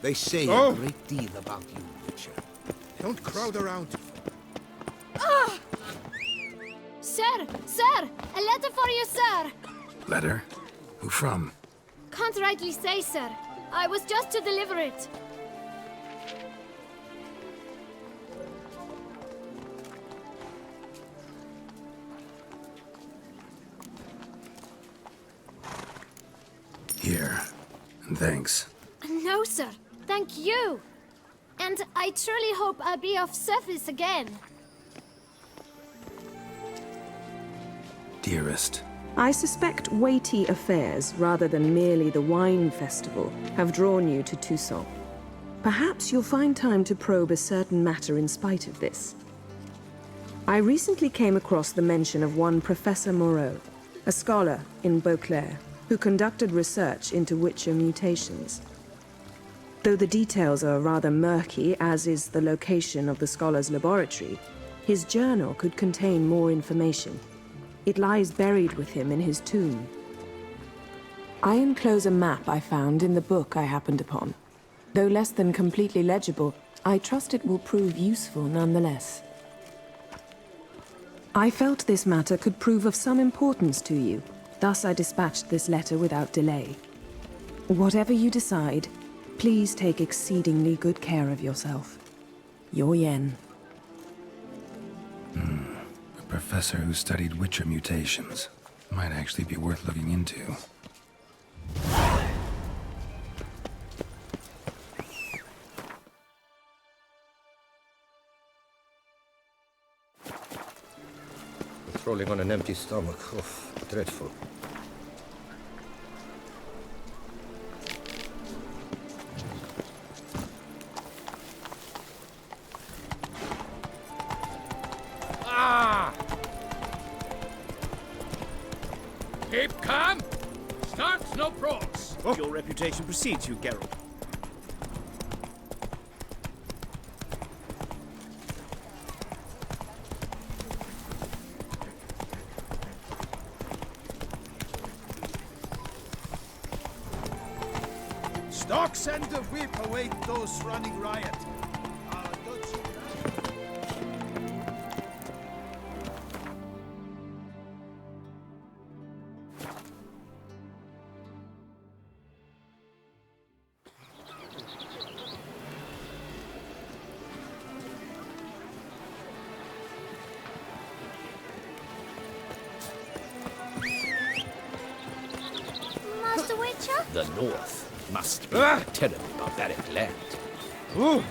They say a great deal about you, Witcher. Don't crowd around. Sir! Sir! A letter for you, sir! Letter? Who from? Can't rightly say, sir. I was just to deliver it. Here. And thanks. No, sir. Thank you. And I truly hope I'll be of service again. Dearest. I suspect weighty affairs, rather than merely the wine festival, have drawn you to Toussaint. Perhaps you'll find time to probe a certain matter in spite of this. I recently came across the mention of one Professor Moreau, a scholar in Beauclair, who conducted research into Witcher mutations. Though the details are rather murky, as is the location of the scholar's laboratory, his journal could contain more information. It lies buried with him in his tomb. I enclose a map I found in the book I happened upon. Though less than completely legible, I trust it will prove useful nonetheless. I felt this matter could prove of some importance to you, thus I dispatched this letter without delay. Whatever you decide, please take exceedingly good care of yourself. Your Yen. A professor who studied Witcher mutations. Might actually be worth looking into. Patrolling on an empty stomach. Oh, dreadful. Keep calm. Start, no progs. Oh. Your reputation precedes you, Geralt. Stocks and the whip await those running riot. Don't you Master Witcher? The North must be a terribly barbaric land. Oh,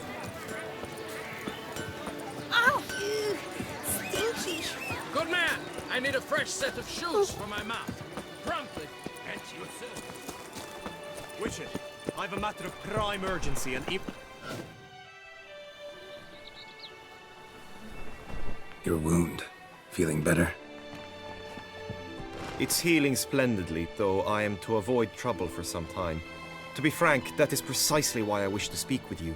you stinky. Good man! I need a fresh set of shoes for my mouth. Promptly. And you, sir. Witcher, I've a matter of prime urgency and Your wound. Feeling better? It's healing splendidly, though I am to avoid trouble for some time. To be frank, that is precisely why I wish to speak with you.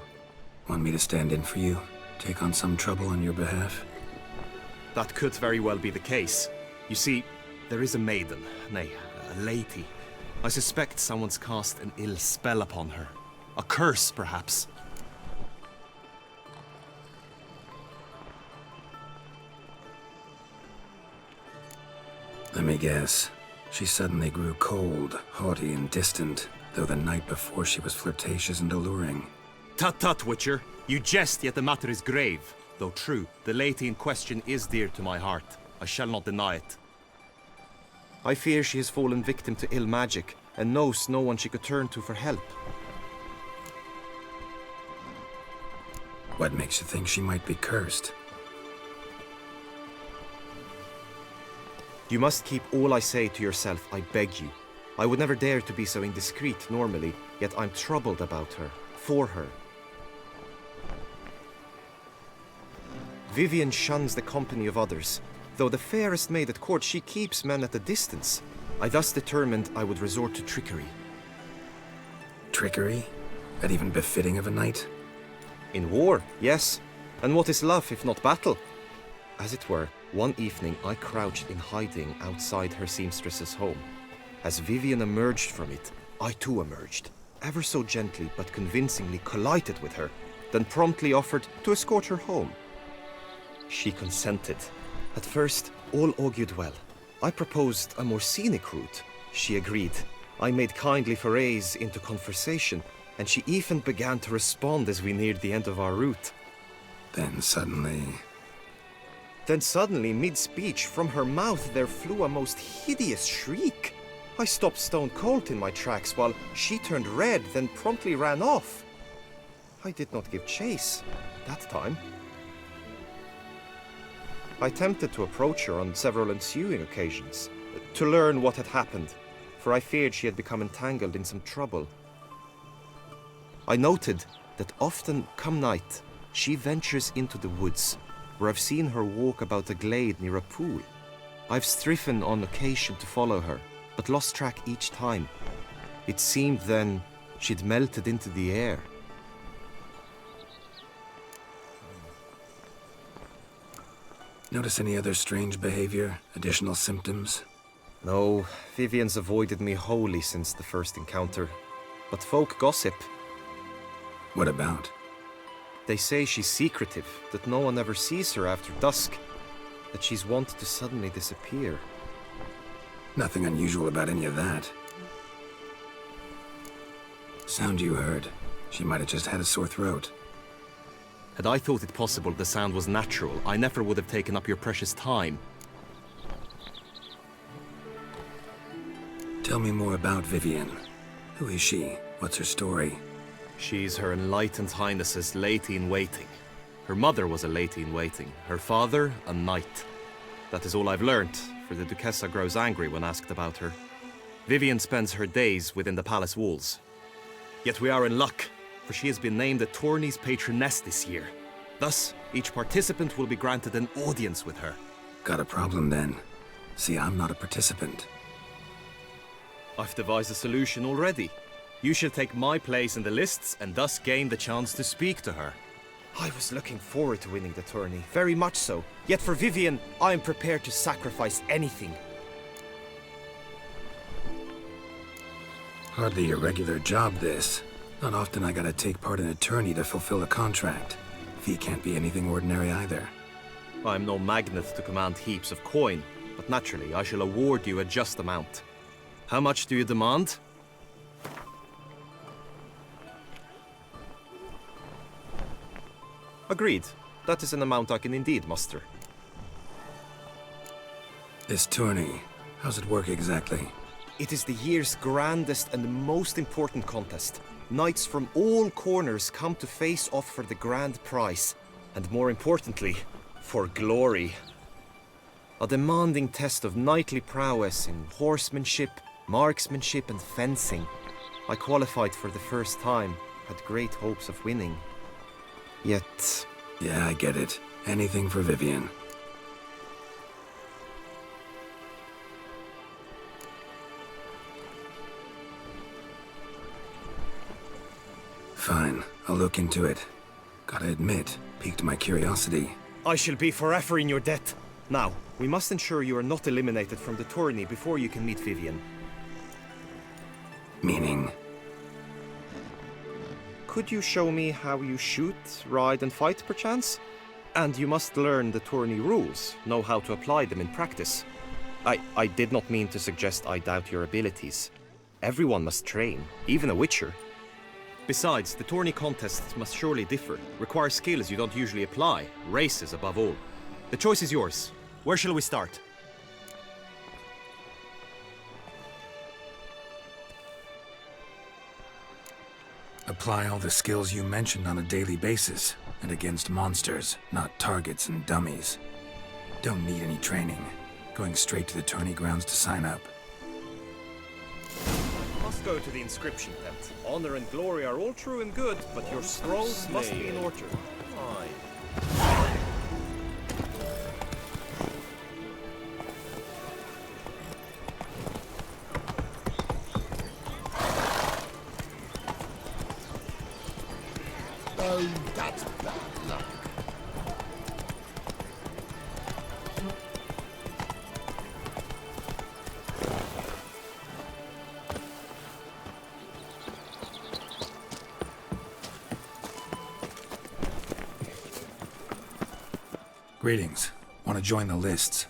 Want me to stand in for you? Take on some trouble on your behalf? That could very well be the case. You see, there is a maiden, nay, a lady. I suspect someone's cast an ill spell upon her. A curse, perhaps. Let me guess. She suddenly grew cold, haughty, and distant, though the night before she was flirtatious and alluring. Tut tut, Witcher. You jest, yet the matter is grave. Though true, the lady in question is dear to my heart. I shall not deny it. I fear she has fallen victim to ill magic, and knows no one she could turn to for help. What makes you think she might be cursed? You must keep all I say to yourself, I beg you. I would never dare to be so indiscreet normally, yet I'm troubled about her, for her. Vivian shuns the company of others. Though the fairest maid at court, she keeps men at a distance. I thus determined I would resort to trickery. Trickery? That even befitting of a knight? In war, yes. And what is love if not battle? As it were, one evening I crouched in hiding outside her seamstress's home. As Vivian emerged from it, I too emerged. ever so gently but convincingly collided with her, then promptly offered to escort her home. She consented. At first, all augured well. I proposed a more scenic route. She agreed. I made kindly forays into conversation, and she even began to respond as we neared the end of our route. Then suddenly, mid-speech, from her mouth there flew a most hideous shriek. I stopped stone cold in my tracks while she turned red, then promptly ran off. I did not give chase that time. I attempted to approach her on several ensuing occasions, to learn what had happened, for I feared she had become entangled in some trouble. I noted that often, come night, she ventures into the woods, where I've seen her walk about a glade near a pool. I've striven on occasion to follow her, but lost track each time. It seemed then she'd melted into the air. notice any other strange behavior, additional symptoms? No, Vivian's avoided me wholly since the first encounter. But folk gossip. What about? They say she's secretive, that no one ever sees her after dusk, that she's wont to suddenly disappear. Nothing unusual about any of that. Sound you heard. She might have just had a sore throat. Had I thought it possible the sound was natural, I never would have taken up your precious time. Tell me more about Vivian. Who is she? What's her story? She's Her Enlightened Highness's lady-in-waiting. Her mother was a lady-in-waiting, her father a knight. That is all I've learnt, for the Duchessa grows angry when asked about her. Vivian spends her days within the palace walls. Yet we are in luck, for she has been named the tourney's patroness this year. Thus, each participant will be granted an audience with her. Got a problem then. See, I'm not a participant. I've devised a solution already. You shall take my place in the lists and thus gain the chance to speak to her. I was looking forward to winning the tourney, very much so. Yet for Vivian, I am prepared to sacrifice anything. Hardly a regular job, this. Not often I gotta take part in a tourney to fulfill a contract. Fee can't be anything ordinary either. I'm no magnet to command heaps of coin, but naturally I shall award you a just amount. How much do you demand? Agreed. That is an amount I can indeed muster. This tourney, how's it work exactly? It is the year's grandest and most important contest. Knights from all corners come to face off for the grand prize, and more importantly, for glory. A demanding test of knightly prowess in horsemanship, marksmanship and fencing. I qualified for the first time, had great hopes of winning. Yet... Yeah, I get it. Anything for Vivian. Fine, I'll look into it. Gotta admit, piqued my curiosity. I shall be forever in your debt. Now, we must ensure you are not eliminated from the tourney before you can meet Vivian. Meaning? Could you show me how you shoot, ride and fight, perchance? And you must learn the tourney rules, know how to apply them in practice. I did not mean to suggest I doubt your abilities. Everyone must train, even a witcher. Besides, the tourney contests must surely differ, require skills you don't usually apply, races above all. The choice is yours. Where shall we start? Apply all the skills you mentioned on a daily basis, and against monsters, not targets and dummies. Don't need any training. Going straight to the tourney grounds to sign up. Must go to the inscription tent. Honor and glory are all true and good, but your scrolls must be in order. Aye. Oh, that's bad luck. Greetings. Want to join the lists?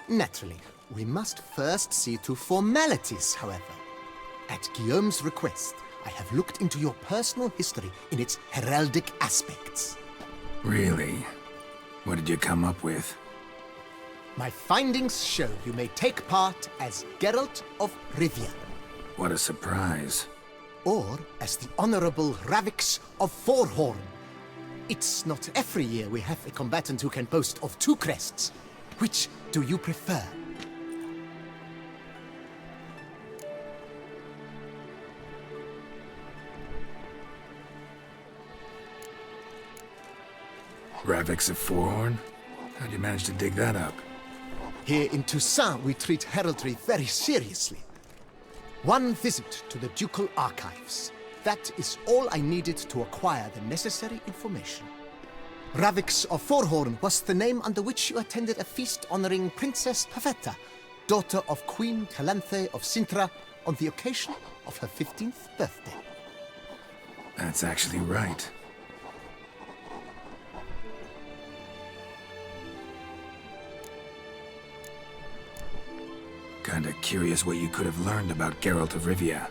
Naturally, we must first see to formalities, however. At Guillaume's request, I have looked into your personal history in its heraldic aspects. Really? What did you come up with? My findings show you may take part as Geralt of Rivia, What a surprise. or as the Honorable Ravix of Forhorn. It's not every year we have a combatant who can boast of 2 crests. Which do you prefer? Ravix of Forhorn? How'd you manage to dig that up? Here in Toussaint, we treat heraldry very seriously. One visit to the Ducal Archives. That is all I needed to acquire the necessary information. Ravix of Forhorn was the name under which you attended a feast honoring Princess Pavetta, daughter of Queen Calanthe of Sintra, on the occasion of her 15th birthday. That's actually right. Kinda curious what you could have learned about Geralt of Rivia.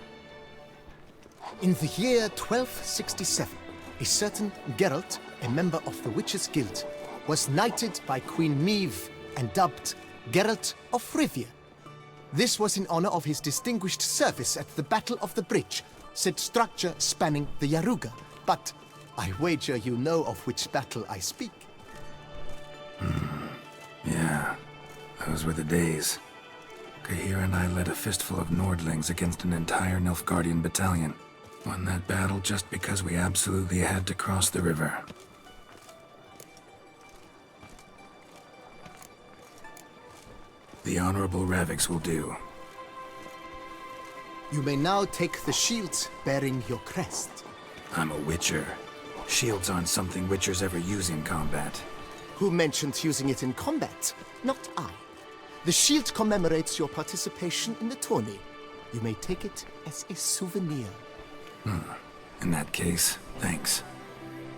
In the year 1267, a certain Geralt, a member of the Witches' Guild, was knighted by Queen Meve and dubbed Geralt of Rivia. This was in honor of his distinguished service at the Battle of the Bridge, said structure spanning the Yaruga. But I wager you know of which battle I speak. Yeah, those were the days. Kahir and I led a fistful of Nordlings against an entire Nilfgaardian battalion. Won that battle just because we absolutely had to cross the river. The Honorable Ravix will do. You may now take the shield bearing your crest. I'm a Witcher. Shields aren't something Witchers ever use in combat. Who mentioned using it in combat? Not I. The shield commemorates your participation in the tourney. You may take it as a souvenir. In that case, thanks.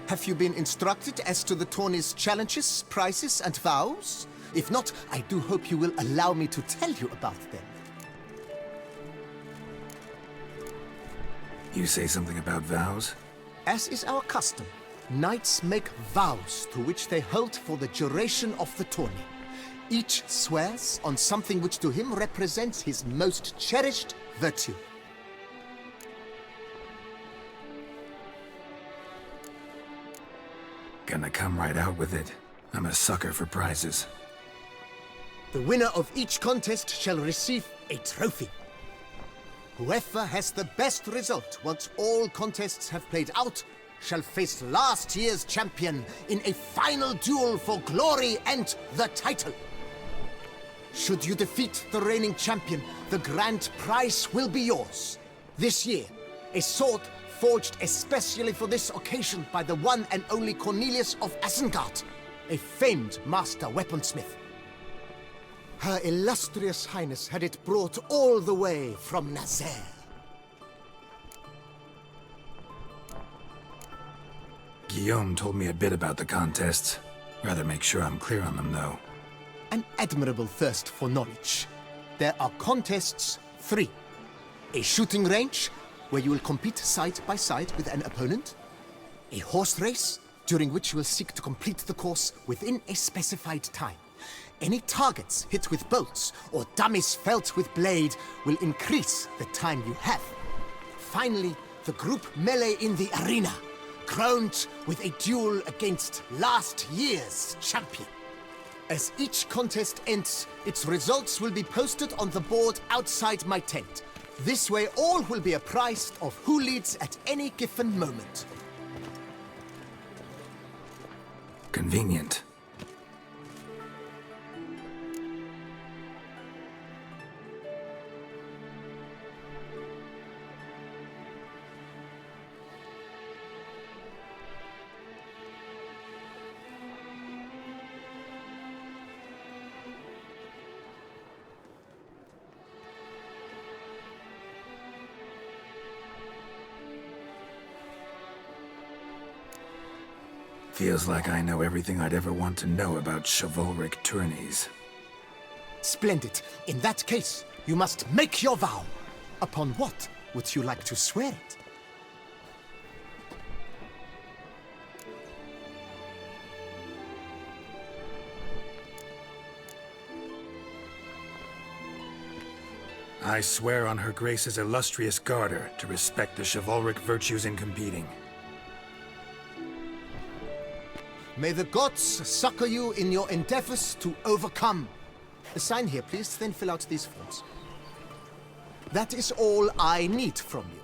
Have you been instructed as to the tourney's challenges, prizes, and vows? If not, I do hope you will allow me to tell you about them. You say something about vows? As is our custom, knights make vows to which they hold for the duration of the tourney. Each swears on something which to him represents his most cherished virtue. Gonna come right out with it. I'm a sucker for prizes. The winner of each contest shall receive a trophy. Whoever has the best result once all contests have played out shall face last year's champion in a final duel for glory and the title. Should you defeat the reigning champion, the grand prize will be yours. This year, a sword forged especially for this occasion by the one and only Cornelius of Isengard, a famed master weaponsmith. Her illustrious highness had it brought all the way from Nazaire. Guillaume told me a bit about the contests. Rather make sure I'm clear on them, though. An admirable thirst for knowledge. There are contests 3. A shooting range, where you will compete side by side with an opponent. A horse race, during which you will seek to complete the course within a specified time. Any targets hit with bolts or dummies felt with blade will increase the time you have. Finally, the group melee in the arena, crowned with a duel against last year's champion. As each contest ends, its results will be posted on the board outside my tent. This way all will be apprised of who leads at any given moment. Convenient. Feels like I know everything I'd ever want to know about chivalric tourneys. Splendid. In that case, you must make your vow. Upon what would you like to swear it? I swear on Her Grace's illustrious garter to respect the chivalric virtues in competing. May the gods succor you in your endeavors to overcome. Sign here, please, then fill out these forms. That is all I need from you.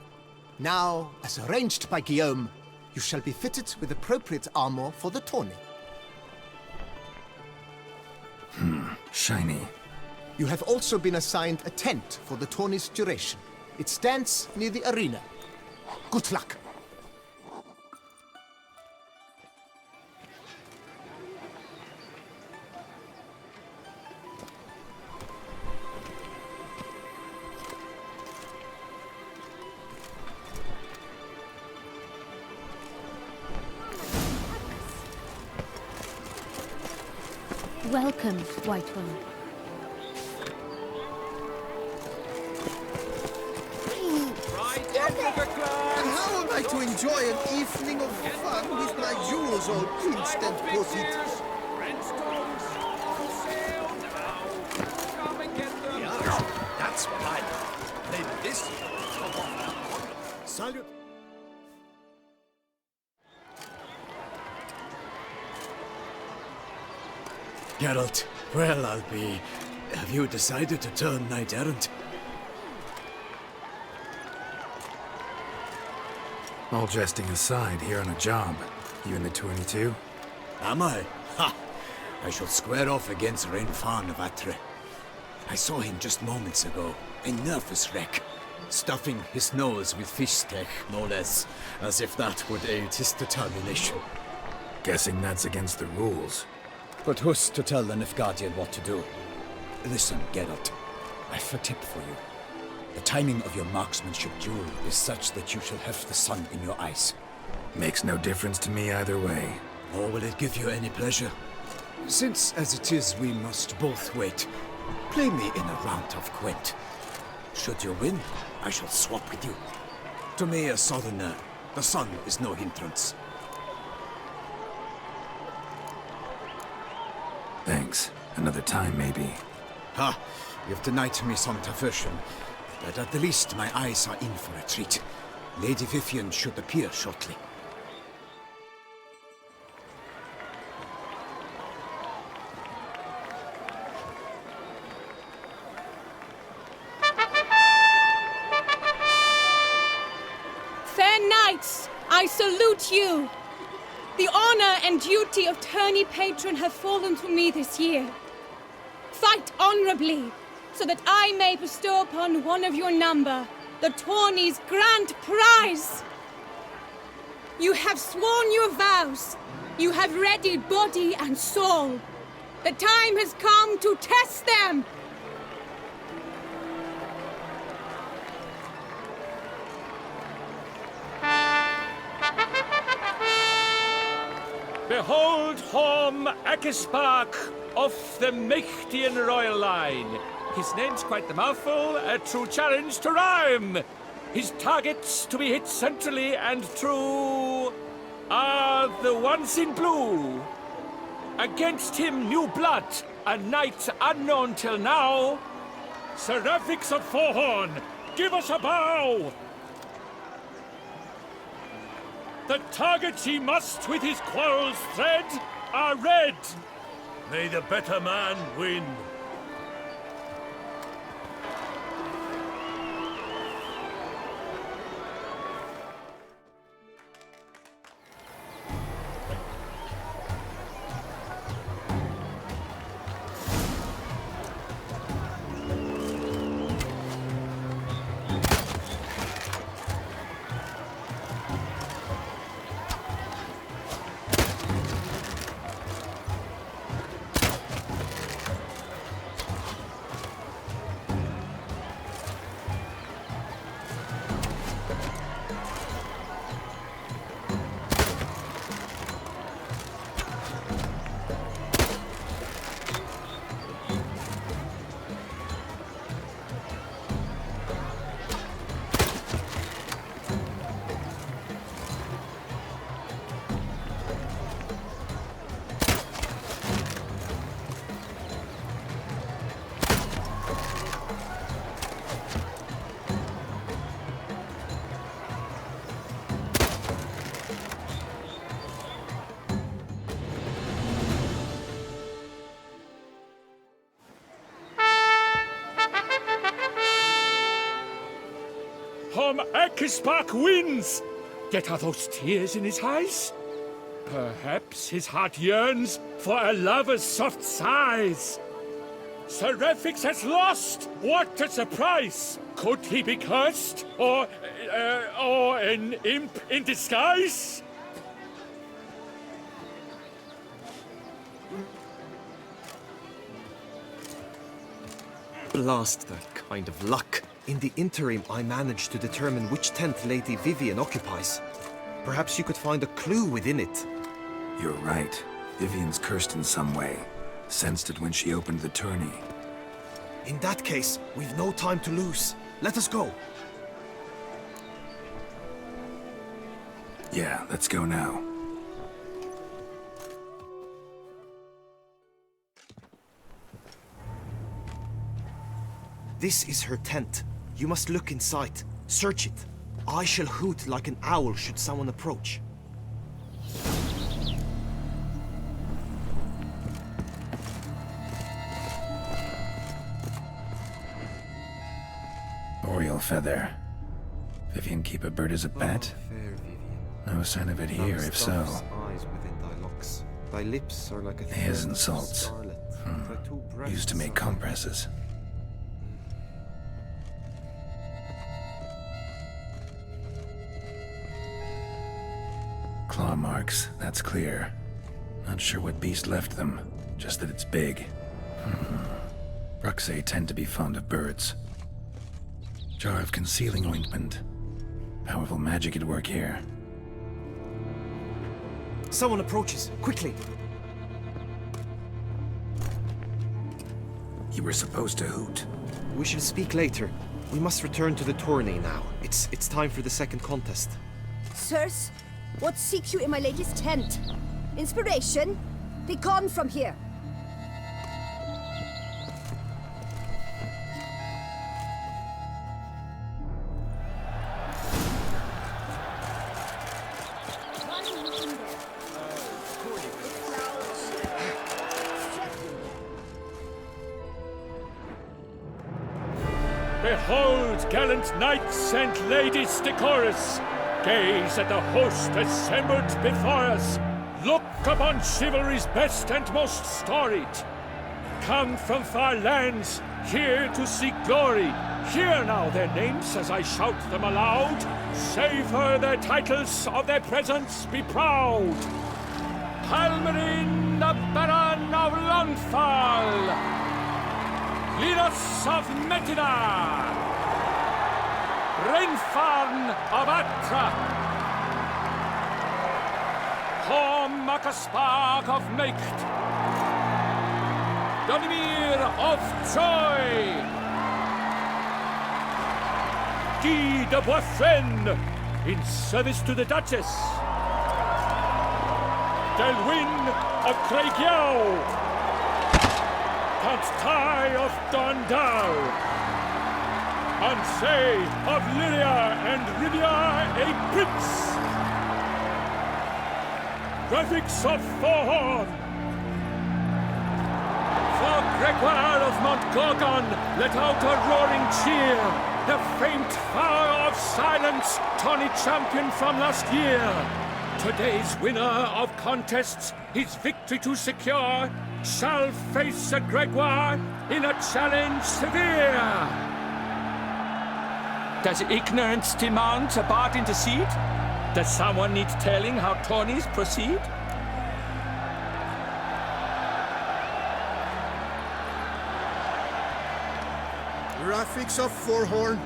Now, as arranged by Guillaume, you shall be fitted with appropriate armor for the tourney. Shiny. You have also been assigned a tent for the tourney's duration. It stands near the arena. Good luck. Welcome, White One. And how am I to enjoy an evening of fun with my jewels all pinched and potted? That's fine. Maybe this year. Salute. Geralt, well, I'll be... Have you decided to turn knight-errant? All jesting aside, here on a job. You in the tourney too? Am I? Ha! I shall square off against Renfan of Atre. I saw him just moments ago. A nervous wreck. Stuffing his nose with fish steak, no less. As if that would aid his determination. Guessing that's against the rules. But who's to tell the Nilfgaardian what to do? Listen, Geralt. I've a tip for you. The timing of your marksmanship duel is such that you shall have the sun in your eyes. Makes no difference to me either way. Or will it give you any pleasure? Since, as it is, we must both wait, play me in a round of Gwent. Should you win, I shall swap with you. To me, a southerner, the sun is no hindrance. Thanks. Another time, maybe. Ha! You've denied me some diversion. But at the least, my eyes are in for a treat. Lady Vivian should appear shortly. Fair knights, I salute you! The honor and duty of tourney patron have fallen to me this year. Fight honorably, so that I may bestow upon one of your number the tourney's grand prize. You have sworn your vows. You have readied body and soul. The time has come to test them. Behold Horm Akispark of the Mechtian royal line. His name's quite the mouthful, a true challenge to rhyme. His targets to be hit centrally and true are the ones in blue. Against him new blood, a knight unknown till now. Seraphics of Forehorn, give us a bow! The targets he must with his quarrels thread are red. May the better man win. Tom Akisbach wins! Yet are those tears in his eyes? Perhaps his heart yearns for a lover's soft sighs. Seraphics has lost! What a surprise! Could he be cursed? Or an imp in disguise? Blast that kind of luck. In the interim, I managed to determine which tent Lady Vivian occupies. Perhaps you could find a clue within it. You're right. Vivian's cursed in some way. Sensed it when she opened the tourney. In that case, we've no time to lose. Let us go. Yeah, let's go now. This is her tent. You must look inside. Search it. I shall hoot like an owl should someone approach. Oriole feather. Vivian keep a bird as a pet? Oh, fair Vivian. No sign of it here, if so. Eyes within thy locks. Thy lips are like a Hairs thread and of salts. scarlet. Thy two breasts Used to make are compresses. Claw marks, that's clear. Not sure what beast left them, just that it's big. Bruxae tend to be fond of birds. Jar of concealing ointment. Powerful magic at work here. Someone approaches. Quickly! You were supposed to hoot. We shall speak later. We must return to the tourney now. It's time for the second contest. Sirs, what seek you in my lady's tent? Inspiration? Be gone from here! Behold, gallant knights and ladies decorous! Gaze at the host assembled before us! Look upon chivalry's best and most storied! Come from far lands, here to seek glory! Hear now their names as I shout them aloud! Savor their titles, of their presence be proud! Halmarin, the Baron of Lonfall! Linus of Metina! Reinfarn of Atra! Tom Akisbach of Mecht! Donimir of Troy! Guy de Boisfren, in service to the Duchess! Delwyn of Craigiau! Count Tai of Dondal, Ansay of Lyria and Rivia a prince, Graphics of Forhorn, for Gregoire of Montgorgon let out a roaring cheer, the faint fire of silence, Tawny champion from last year. Today's winner of contests, his victory to secure, shall face a Gregoire in a challenge severe. Does ignorance demand a bard intercede? Does someone need telling how tourneys proceed? Graphics of Forhorn,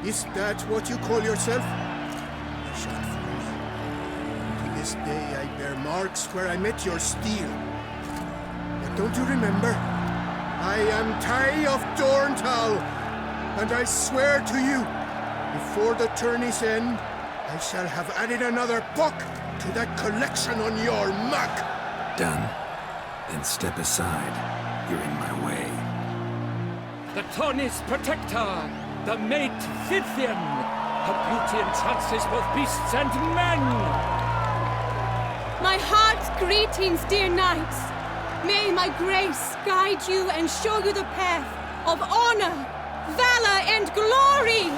is that what you call yourself? I shan't fool you. To this day I bear marks where I met your steel. But don't you remember? I am Tai of Dorntal, and I swear to you, before the tourney's end, I shall have added another buck to that collection on your map. Done. Then step aside. You're in my way. The tourney's protector, the mate Vivian. Her beauty entrances both beasts and men. My heart's greetings, dear knights. May my grace guide you and show you the path of honor, valor, and glory.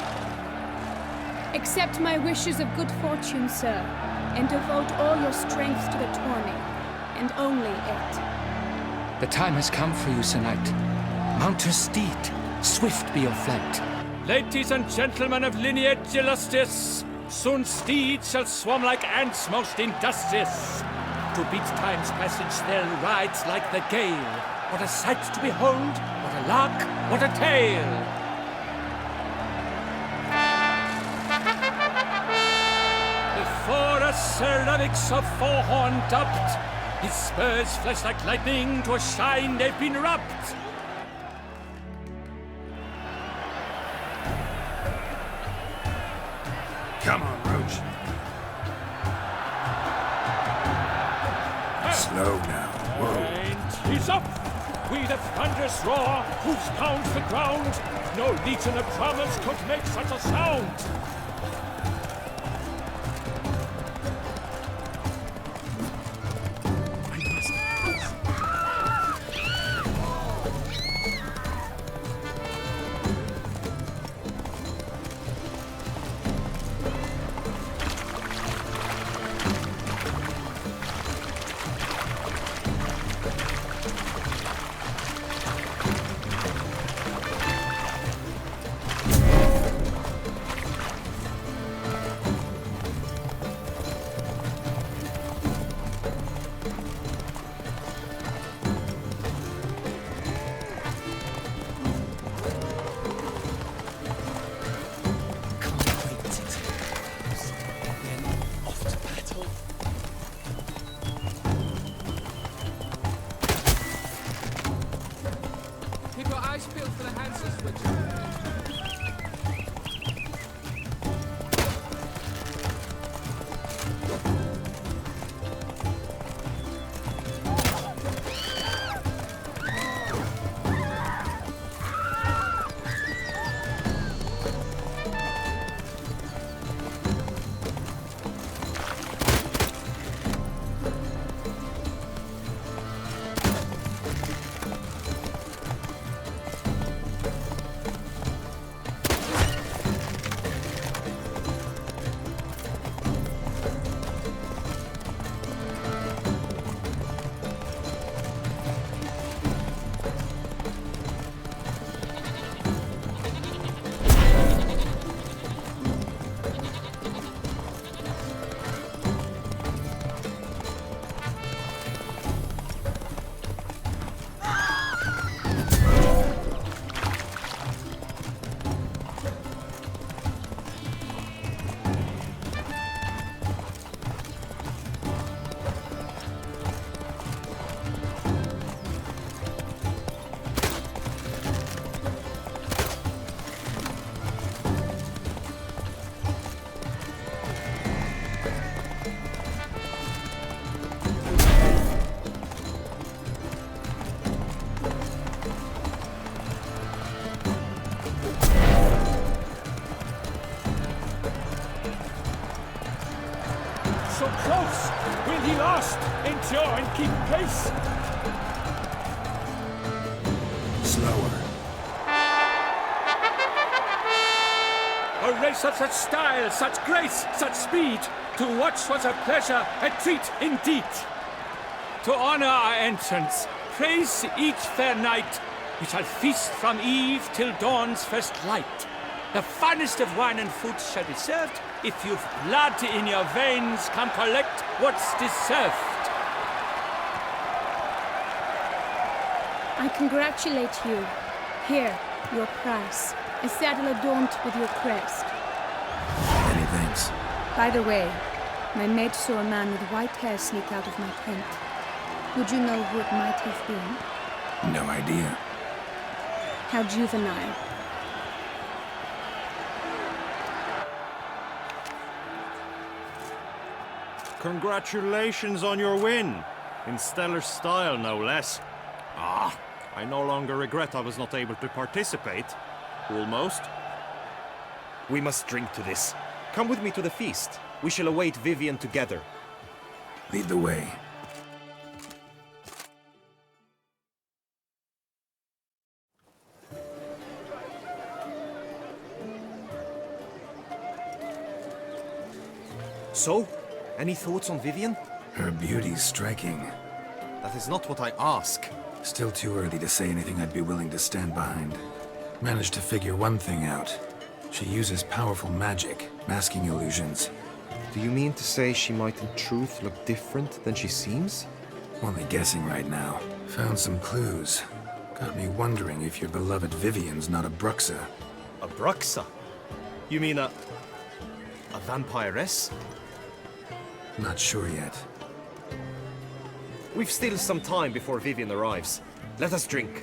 Accept my wishes of good fortune, sir, and devote all your strength to the tourney, and only it. The time has come for you, Sir Knight. Mount your steed. Swift be your flight. Ladies and gentlemen of lineage illustrious, soon steeds shall swarm like ants most industrious. To beat time's passage they'll ride like the gale. What a sight to behold, what a lark, what a tale! Before a ceramics of four-horn dubbed, his spurs flash like lightning, to a shine they've been rubbed. Come on, Roach. Slow now. Whoa. And he's up! With a thunderous roar, hoofs pound the ground. No legion of drummers could make such a sound. Keep your eyes peeled for the Hansen switcher. So close! Will he last? Endure and keep pace? Slower. A race of such style, such grace, such speed. To watch was a pleasure, a treat indeed. To honor our entrance, praise each fair knight. We shall feast from eve till dawn's first light. The finest of wine and food shall be served. If you've blood in your veins, come collect what's deserved. I congratulate you. Here, your prize. A saddle adorned with your crest. Many thanks. By the way, my maid saw a man with white hair sneak out of my tent. Would you know who it might have been? No idea. How juvenile. Congratulations on your win. In stellar style, no less. Ah, I no longer regret I was not able to participate. Almost. We must drink to this. Come with me to the feast. We shall await Vivian together. Lead the way. So, any thoughts on Vivian? Her beauty's striking. That is not what I ask. Still too early to say anything I'd be willing to stand behind. Managed to figure one thing out. She uses powerful magic, masking illusions. Do you mean to say she might in truth look different than she seems? Only guessing right now. Found some clues. Got me wondering if your beloved Vivian's not a Bruxa. A Bruxa? You mean a vampiress? Not sure yet. We've still some time before Vivian arrives. Let us drink.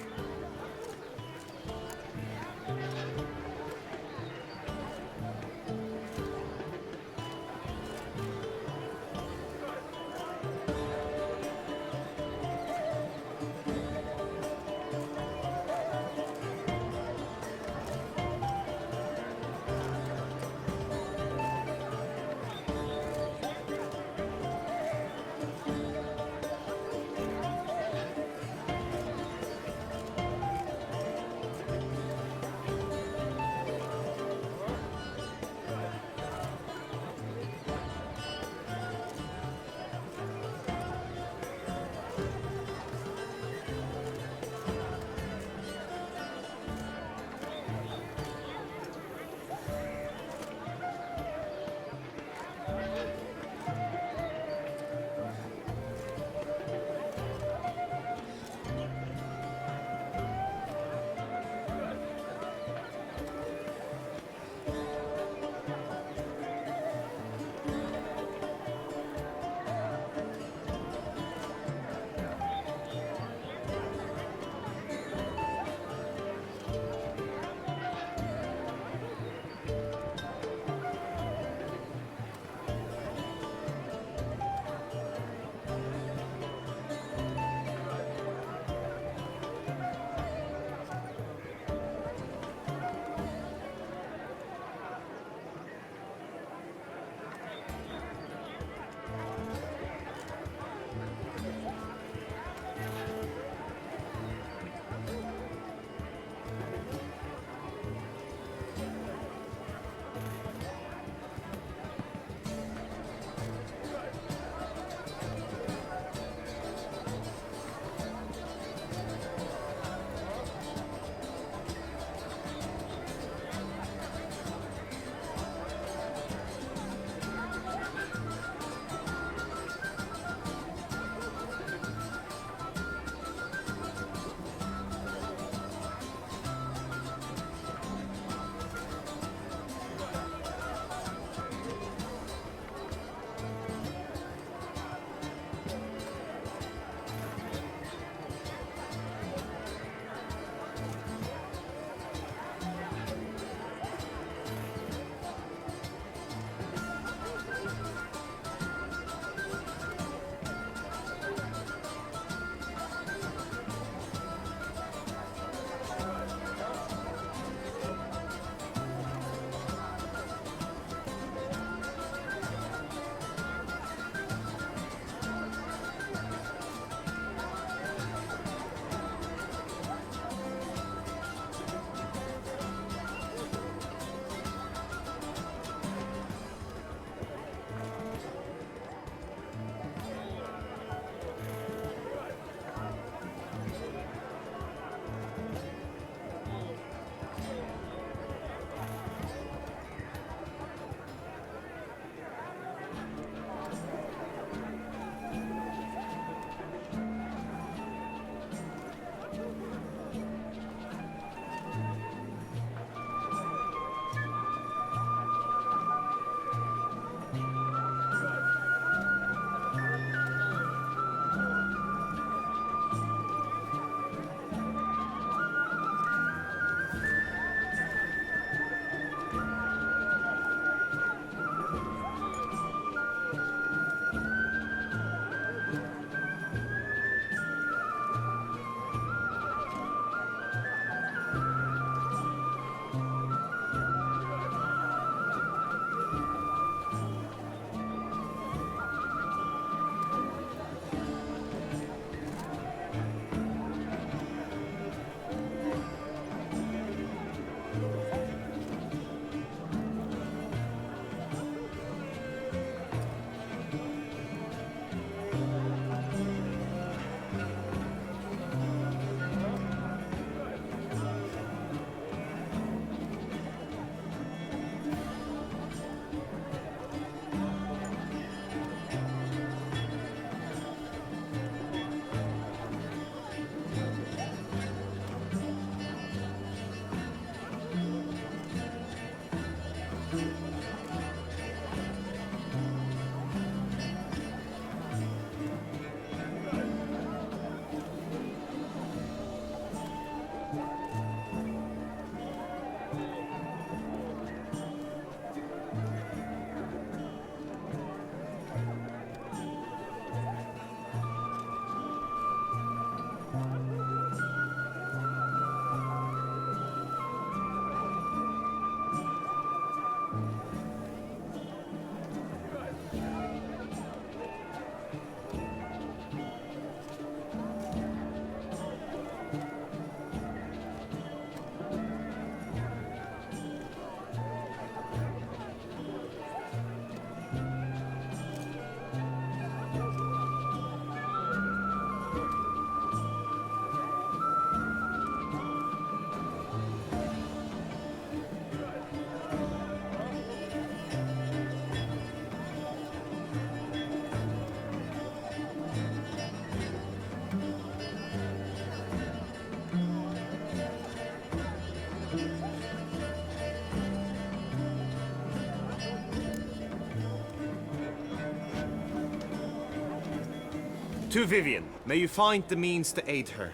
To Vivian, may you find the means to aid her.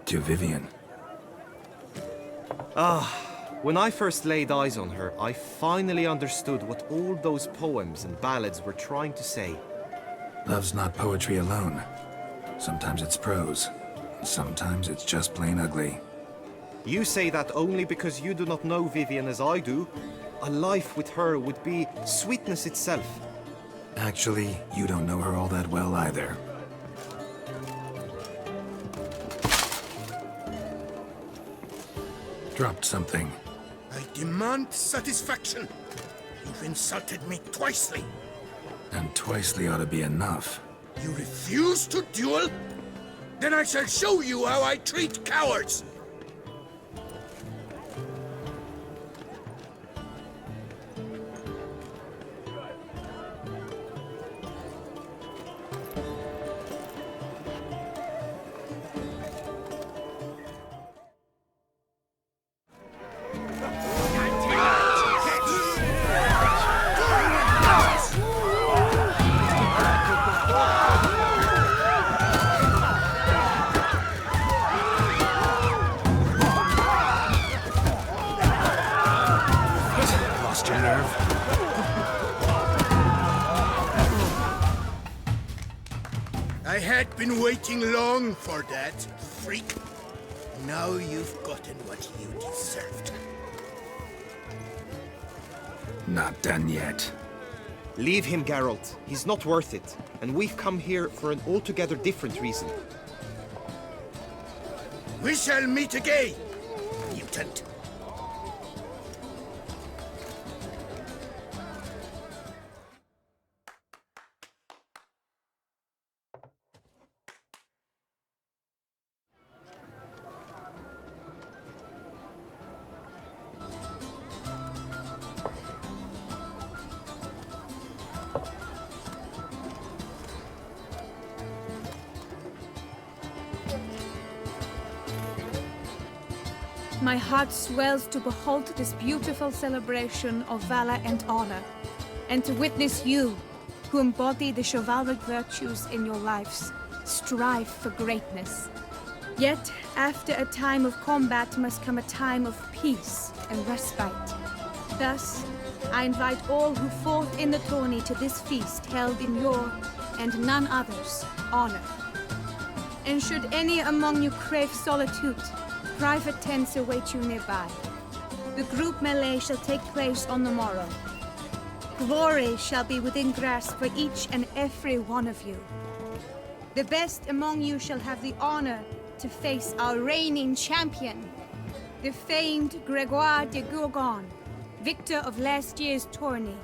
To Vivian. When I first laid eyes on her, I finally understood what all those poems and ballads were trying to say. Love's not poetry alone. Sometimes it's prose. Sometimes it's just plain ugly. You say that only because you do not know Vivian as I do. A life with her would be sweetness itself. Actually, you don't know her all that well either. Dropped something. I demand satisfaction. You've insulted me twicely. And twicely ought to be enough. You refuse to duel? Then I shall show you how I treat cowards! I had been waiting long for that, freak. Now you've gotten what you deserved. Not done yet. Leave him, Geralt. He's not worth it. And we've come here for an altogether different reason. We shall meet again, mutant. My heart swells to behold this beautiful celebration of valor and honor, and to witness you, who embody the chivalric virtues in your lives, strive for greatness. Yet, after a time of combat must come a time of peace and respite. Thus, I invite all who fought in the tourney to this feast held in your, and none other's, honor. And should any among you crave solitude, private tents await you nearby. The group melee shall take place on the morrow. Glory shall be within grasp for each and every one of you. The best among you shall have the honor to face our reigning champion, the famed Gregoire de Gourgon, victor of last year's tourney.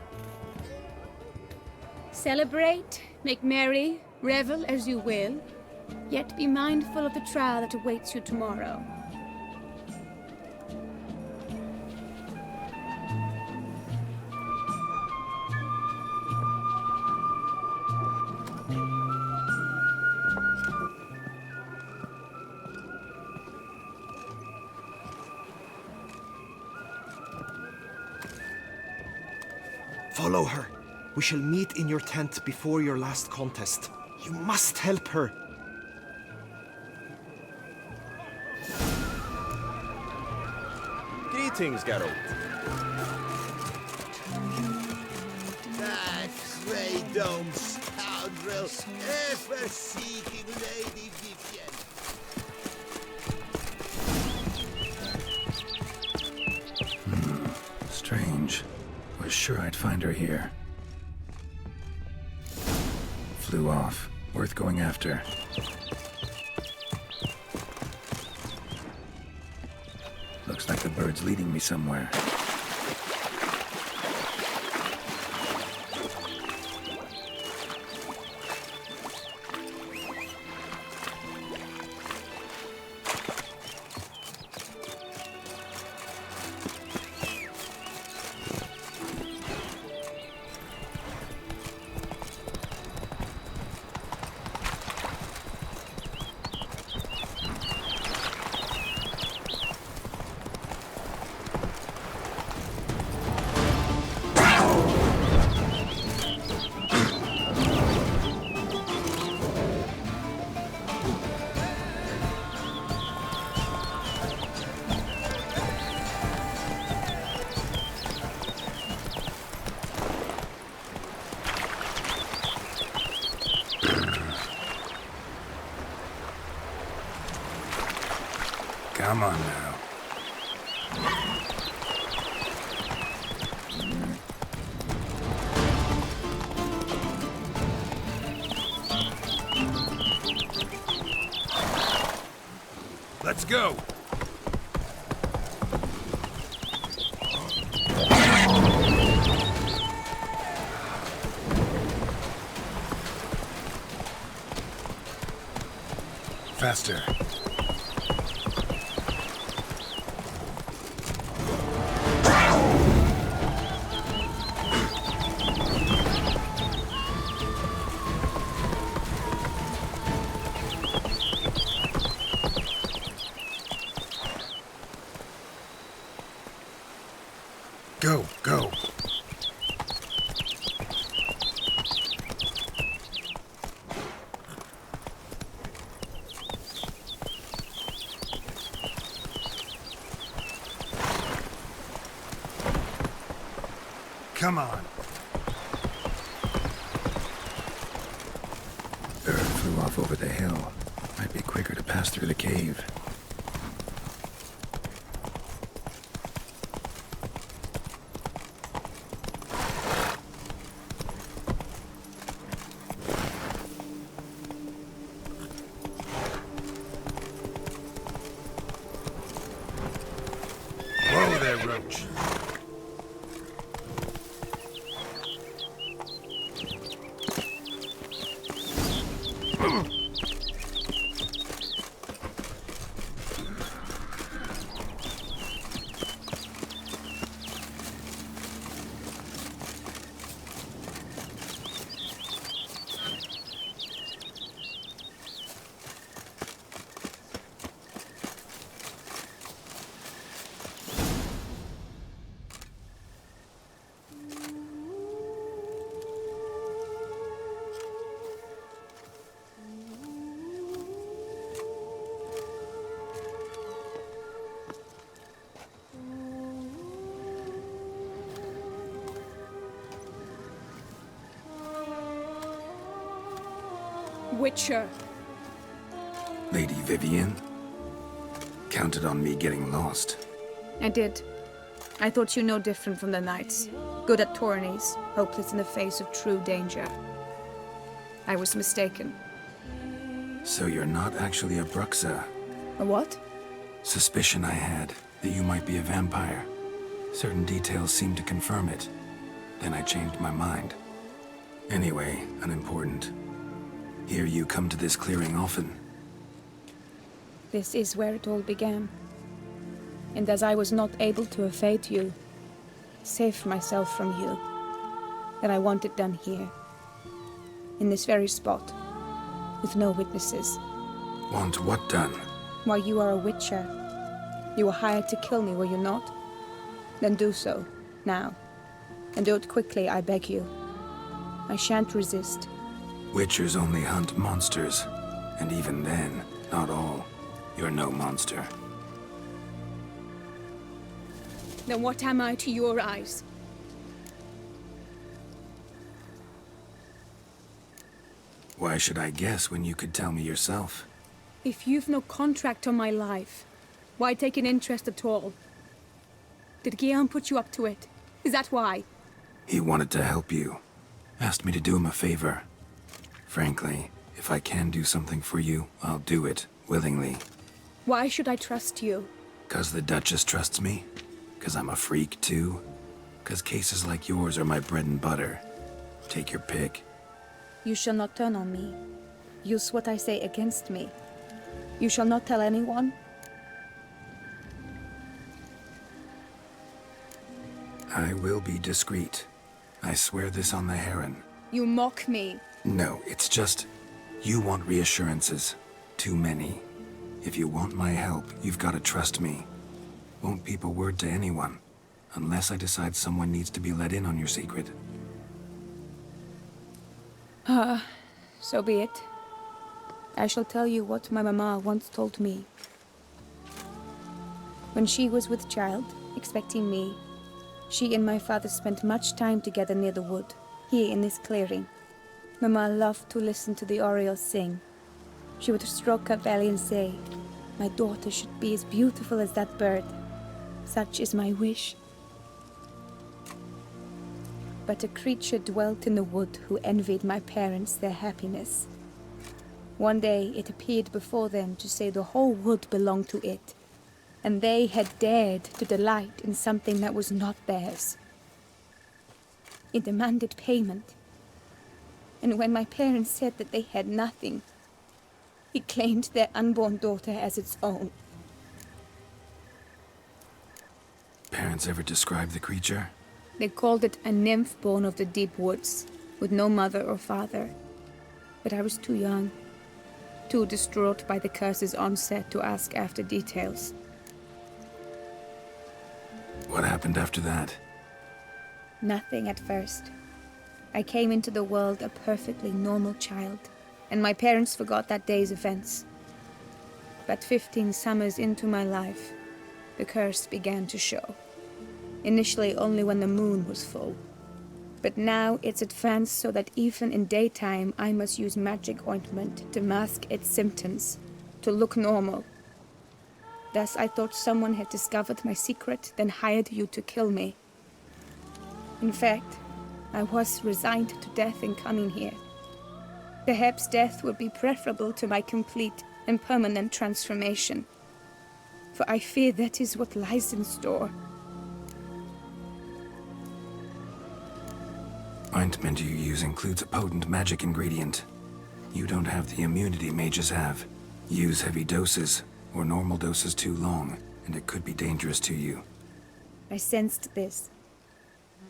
Celebrate, make merry, revel as you will, yet be mindful of the trial that awaits you tomorrow. Follow her. We shall meet in your tent before your last contest. You must help her. Greetings, Geralt. That grey dome scoundrel, ever-seeking Lady Vivian. Strange. Was sure I'd find her here. Flew off. Worth going after. Looks like the bird's leading me somewhere. Come on now. Let's go! Faster. Go, go. Come on. Bird flew off over the hill. Might be quicker to pass through the cave. Whoa there, Roach. Witcher. Lady Vivian? Counted on me getting lost. I did. I thought you no different from the knights. Good at tourneys, hopeless in the face of true danger. I was mistaken. So you're not actually a Bruxa? A what? Suspicion I had, that you might be a vampire. Certain details seemed to confirm it. Then I changed my mind. Anyway, unimportant. Hear you come to this clearing often. This is where it all began. And as I was not able to evade you, save myself from you, then I want it done here. In this very spot. With no witnesses. Want what done? Why, you are a witcher. You were hired to kill me, were you not? Then do so, now. And do it quickly, I beg you. I shan't resist. Witchers only hunt monsters. And even then, not all. You're no monster. Then what am I to your eyes? Why should I guess when you could tell me yourself? If you've no contract on my life, why take an interest at all? Did Xeon put you up to it? Is that why? He wanted to help you. Asked me to do him a favor. Frankly, if I can do something for you, I'll do it, willingly. Why should I trust you? 'Cause the Duchess trusts me? 'Cause I'm a freak, too? 'Cause cases like yours are my bread and butter? Take your pick. You shall not turn on me. Use what I say against me. You shall not tell anyone? I will be discreet. I swear this on the Heron. You mock me. No, it's just... you want reassurances. Too many. If you want my help, you've got to trust me. Won't peep a word to anyone. Unless I decide someone needs to be let in on your secret. So be it. I shall tell you what my mama once told me. When she was with child, expecting me, she and my father spent much time together near the wood, here in this clearing. Mama loved to listen to the orioles sing. She would stroke her belly and say, My daughter should be as beautiful as that bird. Such is my wish. But a creature dwelt in the wood who envied my parents their happiness. One day it appeared before them to say the whole wood belonged to it, and they had dared to delight in something that was not theirs. It demanded payment, and when my parents said that they had nothing, it claimed their unborn daughter as its own. Parents ever describe the creature? They called it a nymph born of the deep woods, with no mother or father. But I was too young, too distraught by the curse's onset to ask after details. What happened after that? Nothing at first. I came into the world a perfectly normal child, and my parents forgot that day's events. But 15 summers into my life, the curse began to show. Initially only when the moon was full. But now it's advanced so that even in daytime I must use magic ointment to mask its symptoms, to look normal. Thus I thought someone had discovered my secret, then hired you to kill me. In fact, I was resigned to death in coming here. Perhaps death would be preferable to my complete and permanent transformation. For I fear that is what lies in store. Ointment you use includes a potent magic ingredient. You don't have the immunity mages have. Use heavy doses, or normal doses too long, and it could be dangerous to you. I sensed this.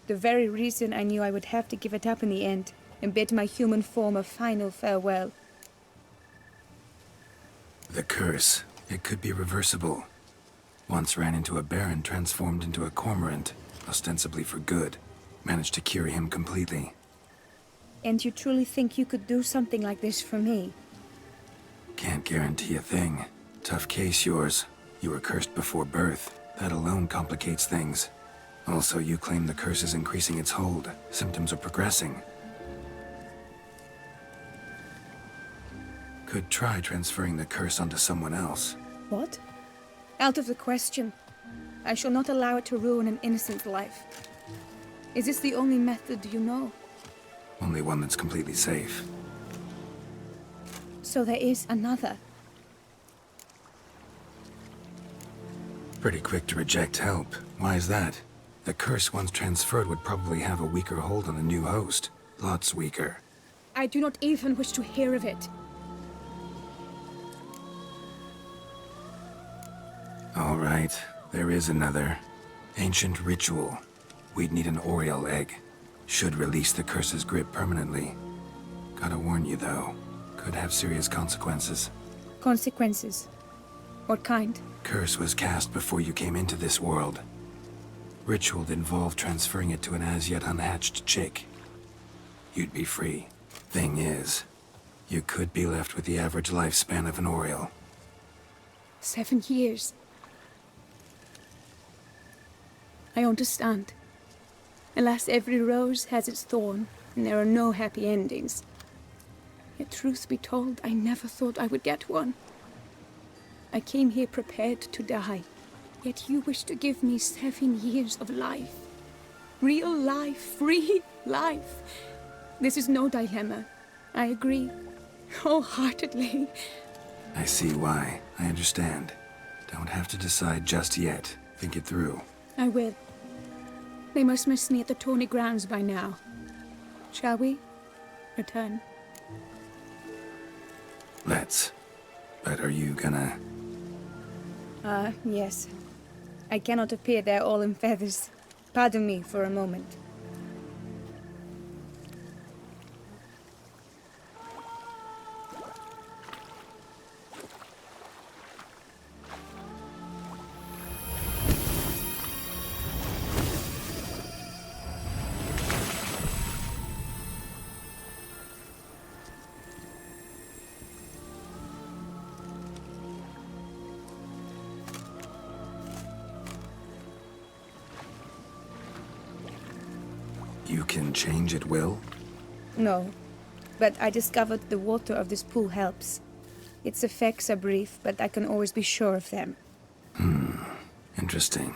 The very reason I knew I would have to give it up in the end, and bid my human form a final farewell. The curse. It could be reversible. Once ran into a baron transformed into a cormorant, ostensibly for good. Managed to cure him completely. And you truly think you could do something like this for me? Can't guarantee a thing. Tough case, yours. You were cursed before birth. That alone complicates things. Also, you claim the curse is increasing its hold. Symptoms are progressing. Could try transferring the curse onto someone else. What? Out of the question. I shall not allow it to ruin an innocent life. Is this the only method you know? Only one that's completely safe. So there is another. Pretty quick to reject help. Why is that? The curse once transferred would probably have a weaker hold on the new host. Lots weaker. I do not even wish to hear of it. All right, there is another. Ancient ritual. We'd need an Oriole egg. Should release the curse's grip permanently. Gotta warn you, though. Could have serious consequences. Consequences? What kind? Curse was cast before you came into this world. Ritual involved transferring it to an as-yet unhatched chick. You'd be free. Thing is, you could be left with the average lifespan of an Oriole. 7 years. I understand. Alas, every rose has its thorn, and there are no happy endings. Yet truth be told, I never thought I would get one. I came here prepared to die, yet you wish to give me 7 years of life. Real life, free life. This is no dilemma. I agree, wholeheartedly. I see why. I understand. Don't have to decide just yet. Think it through. I will. They must miss me at the tourney grounds by now. Shall we? Return. Let's. But are you gonna... Yes. I cannot appear there all in feathers. Pardon me for a moment. You can change at will? No, but I discovered the water of this pool helps. Its effects are brief, but I can always be sure of them. Interesting.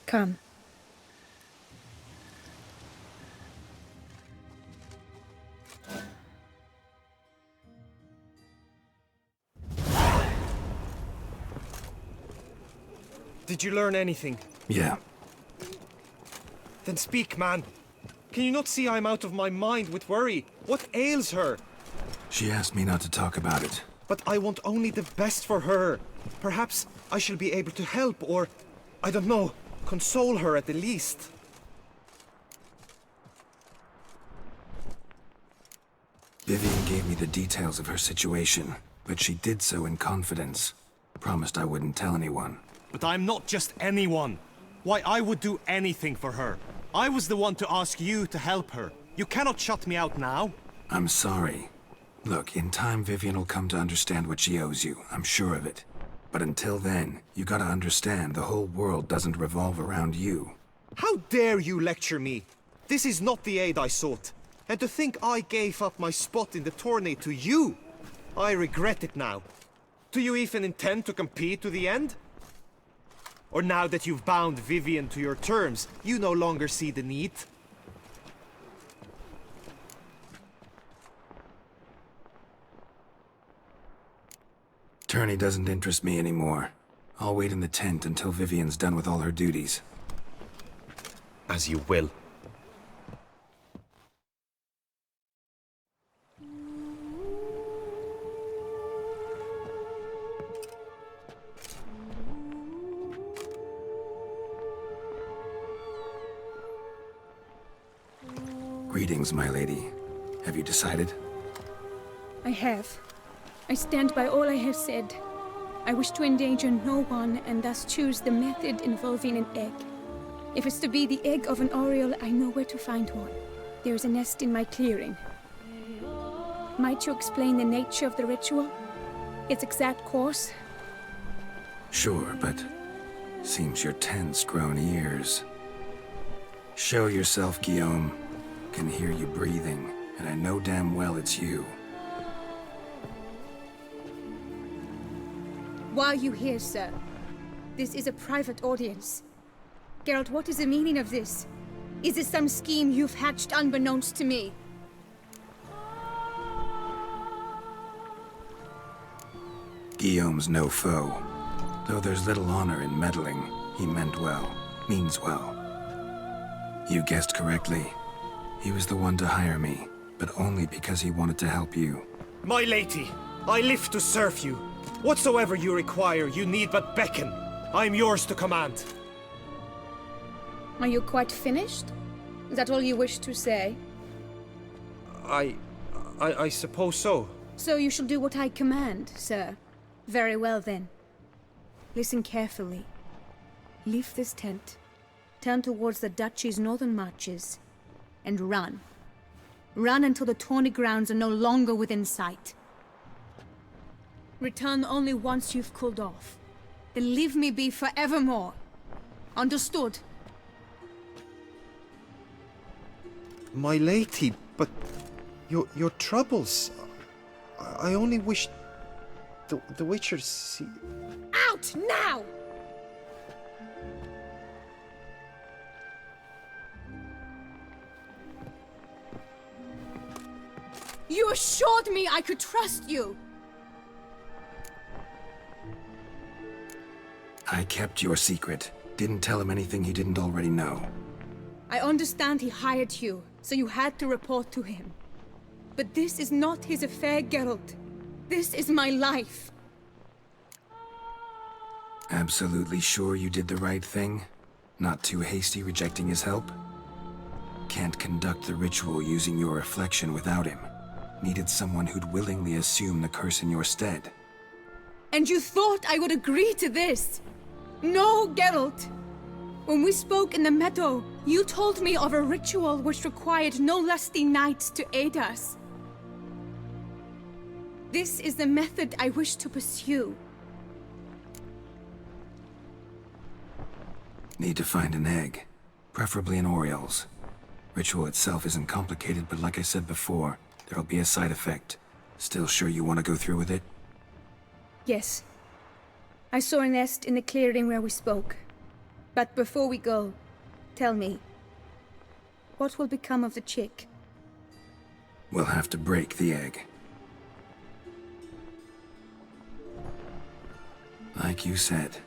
Come. Did you learn anything? Yeah. Then speak, man. Can you not see I'm out of my mind with worry? What ails her? She asked me not to talk about it. But I want only the best for her. Perhaps I shall be able to help or, I don't know, console her at the least. Vivian gave me the details of her situation, but she did so in confidence. Promised I wouldn't tell anyone. But I'm not just anyone. Why, I would do anything for her. I was the one to ask you to help her. You cannot shut me out now. I'm sorry. Look, in time Vivian will come to understand what she owes you. I'm sure of it. But until then, you gotta understand the whole world doesn't revolve around you. How dare you lecture me? This is not the aid I sought. And to think I gave up my spot in the tourney to you, I regret it now. Do you even intend to compete to the end? Or now that you've bound Vivian to your terms, you no longer see the need? Tourney doesn't interest me anymore. I'll wait in the tent until Vivian's done with all her duties. As you will. Greetings, my lady. Have you decided? I have. I stand by all I have said. I wish to endanger no one and thus choose the method involving an egg. If it's to be the egg of an oriole, I know where to find one. There is a nest in my clearing. Might you explain the nature of the ritual? Its exact course? Sure, but seems your tent's grown ears. Show yourself, Guillaume. Can hear you breathing, and I know damn well it's you. Why are you here, sir? This is a private audience. Geralt, what is the meaning of this? Is this some scheme you've hatched unbeknownst to me? Guillaume's no foe. Though there's little honor in meddling, he meant well, means well. You guessed correctly. He was the one to hire me, but only because he wanted to help you. My lady, I live to serve you. Whatsoever you require, you need but beckon. I am yours to command. Are you quite finished? Is that all you wish to say? I suppose so. So you shall do what I command, sir. Very well then. Listen carefully. Leave this tent, turn towards the duchy's northern marches, and run. Run until the tourney grounds are no longer within sight. Return only once you've cooled off. Then leave me be forevermore. Understood? My lady, but your troubles. I only wish the Witcher see. Out now! You assured me I could trust you! I kept your secret. Didn't tell him anything he didn't already know. I understand he hired you, so you had to report to him. But this is not his affair, Geralt. This is my life. Absolutely sure you did the right thing? Not too hasty rejecting his help? Can't conduct the ritual using your reflection without him. Needed someone who'd willingly assume the curse in your stead. And you thought I would agree to this? No, Geralt! When we spoke in the meadow, you told me of a ritual which required no lusty knights to aid us. This is the method I wish to pursue. Need to find an egg. Preferably in Orioles. Ritual itself isn't complicated, but like I said before, there'll be a side effect. Still sure you want to go through with it? Yes. I saw a nest in the clearing where we spoke. But before we go, tell me, what will become of the chick? We'll have to break the egg. Like you said,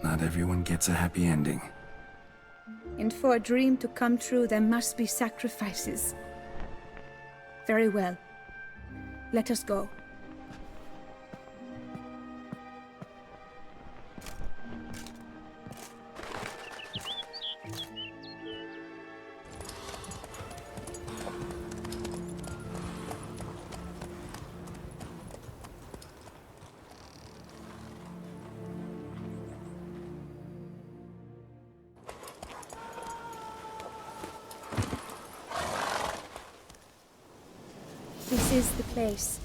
not everyone gets a happy ending. And for a dream to come true, there must be sacrifices. Very well. Let us go. This is the place.